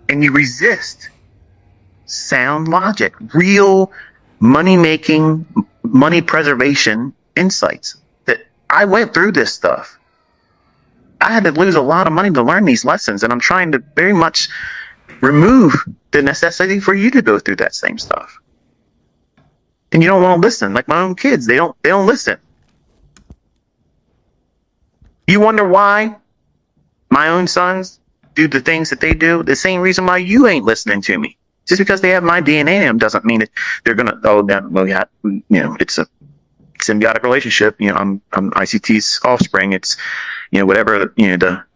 and you resist sound logic, real money-making, money preservation insights. That I went through this stuff. I had to lose a lot of money to learn these lessons, and I'm trying to very much remove the necessity for you to go through that same stuff. And you don't want to listen. Like my own kids, they don't listen. You wonder why my own sons do the things that they do? The same reason why you ain't listening to me. Just because they have my DNA in them doesn't mean that they're gonna. It's a symbiotic relationship. I'm ICT's offspring. It's whatever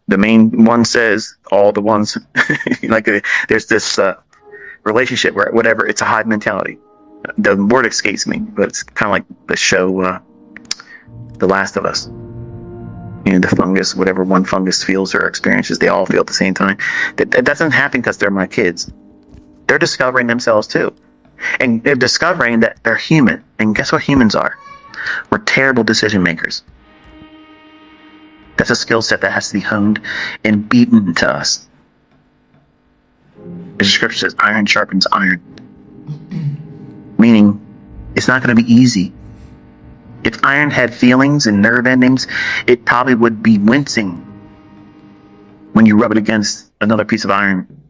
the main one says. All the ones there's this relationship where whatever, it's a hive mentality. The word escapes me, but it's kind of like the show The Last of Us. The fungus, whatever one fungus feels or experiences, they all feel at the same time. That doesn't happen because they're my kids. They're discovering themselves too. And they're discovering that they're human. And guess what humans are? We're terrible decision makers. That's a skill set that has to be honed and beaten into us. The scripture says, iron sharpens iron. Meaning, it's not going to be easy. If iron had feelings and nerve endings, it probably would be wincing when you rub it against another piece of iron.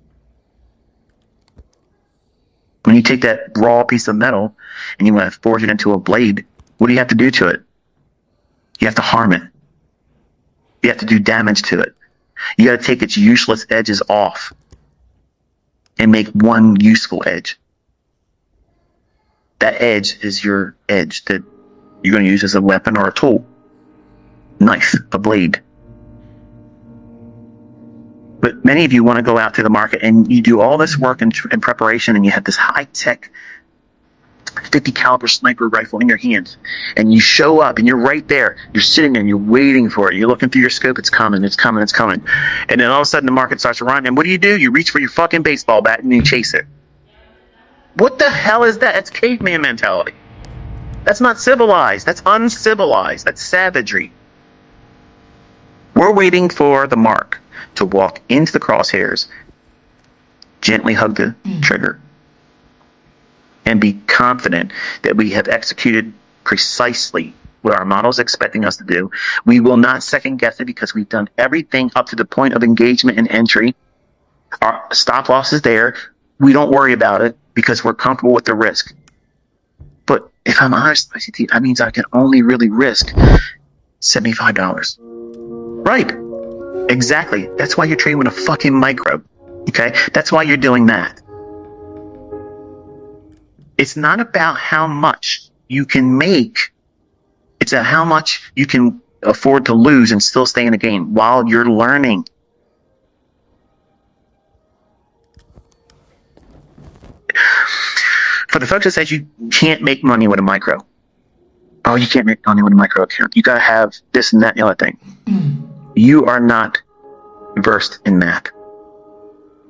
When you take that raw piece of metal and you want to forge it into a blade, what do you have to do to it? You have to harm it. You have to do damage to it. You got to take its useless edges off and make one useful edge. That edge is your edge that you're going to use as a weapon or a tool. Knife, a blade. But many of you want to go out to the market and you do all this work in preparation, and you have this high-tech 50 caliber sniper rifle in your hands, and you show up and you're right there. You're sitting there and you're waiting for it. You're looking through your scope. It's coming. And then all of a sudden the market starts to run, and what do? You reach for your fucking baseball bat and you chase it. What the hell is that? It's caveman mentality. That's not civilized. That's uncivilized. That's savagery. We're waiting for the mark to walk into the crosshairs, gently hug the trigger, and be confident that we have executed precisely what our model is expecting us to do. We will not second guess it because we've done everything up to the point of engagement and entry. Our stop loss is there. We don't worry about it because we're comfortable with the risk. But if I'm honest, ICT, that means I can only really risk $75. Right. Exactly. That's why you're trading with a fucking micro. Okay? That's why you're doing that. It's not about how much you can make. It's about how much you can afford to lose and still stay in the game while you're learning. For the folks that says you can't make money with a micro. Oh, you can't make money with a micro account. You got to have this and that and the other thing. You are not versed in math.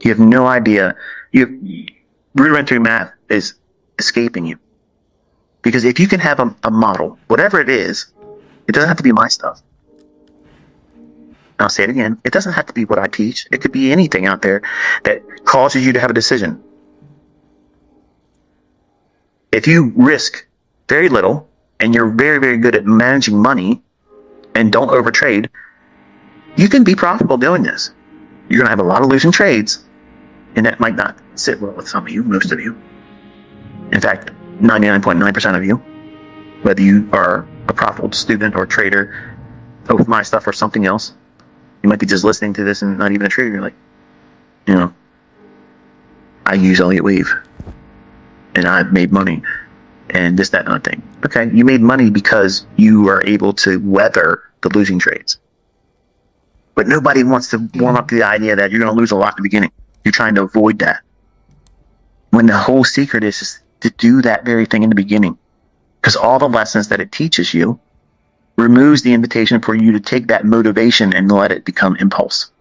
You have no idea. Rudimentary math is escaping you. Because if you can have a model, whatever it is, it doesn't have to be my stuff. I'll say it again. It doesn't have to be what I teach. It could be anything out there that causes you to have a decision. If you risk very little and you're very, very good at managing money and don't overtrade, you can be profitable doing this. You're going to have a lot of losing trades, and that might not sit well with some of you, most of you. In fact, 99.9% of you, whether you are a profitable student or trader with my stuff or something else, you might be just listening to this and not even a trader. You're like, I use Elliott Wave, and I've made money, and this, that, and other thing. Okay, you made money because you are able to weather the losing trades. But nobody wants to warm up to the idea that you're going to lose a lot at the beginning. You're trying to avoid that. When the whole secret is just to do that very thing in the beginning. Because all the lessons that it teaches you removes the invitation for you to take that motivation and let it become impulse.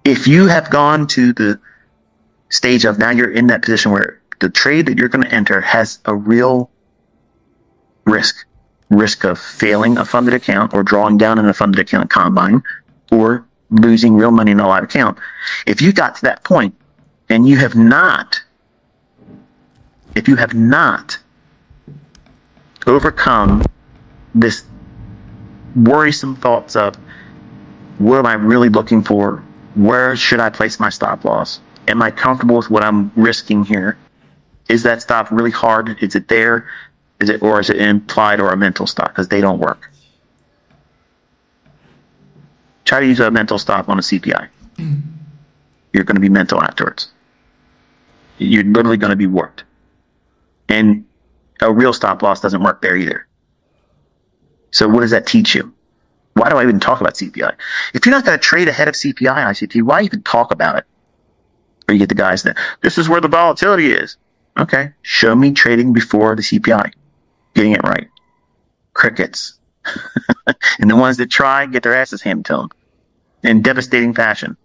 If you have gone to the stage of now you're in that position where the trade that you're going to enter has a real risk of failing a funded account or drawing down in a funded account combine or losing real money in a live account. If you got to that point and you have not overcome this worrisome thoughts of, what am I really looking for? Where should I place my stop loss? Am I comfortable with what I'm risking here? Is that stop really hard? Is it there? Is it implied or a mental stop? Because they don't work. Try to use a mental stop on a CPI. You're going to be mental afterwards. You're literally going to be warped. And a real stop loss doesn't work there either. So what does that teach you? Why do I even talk about CPI? If you're not going to trade ahead of CPI, ICT, why even talk about it? Or you get the guys that, this is where the volatility is. Okay, show me trading before the CPI. Getting it right. Crickets. And the ones that try get their asses handed to them in devastating fashion.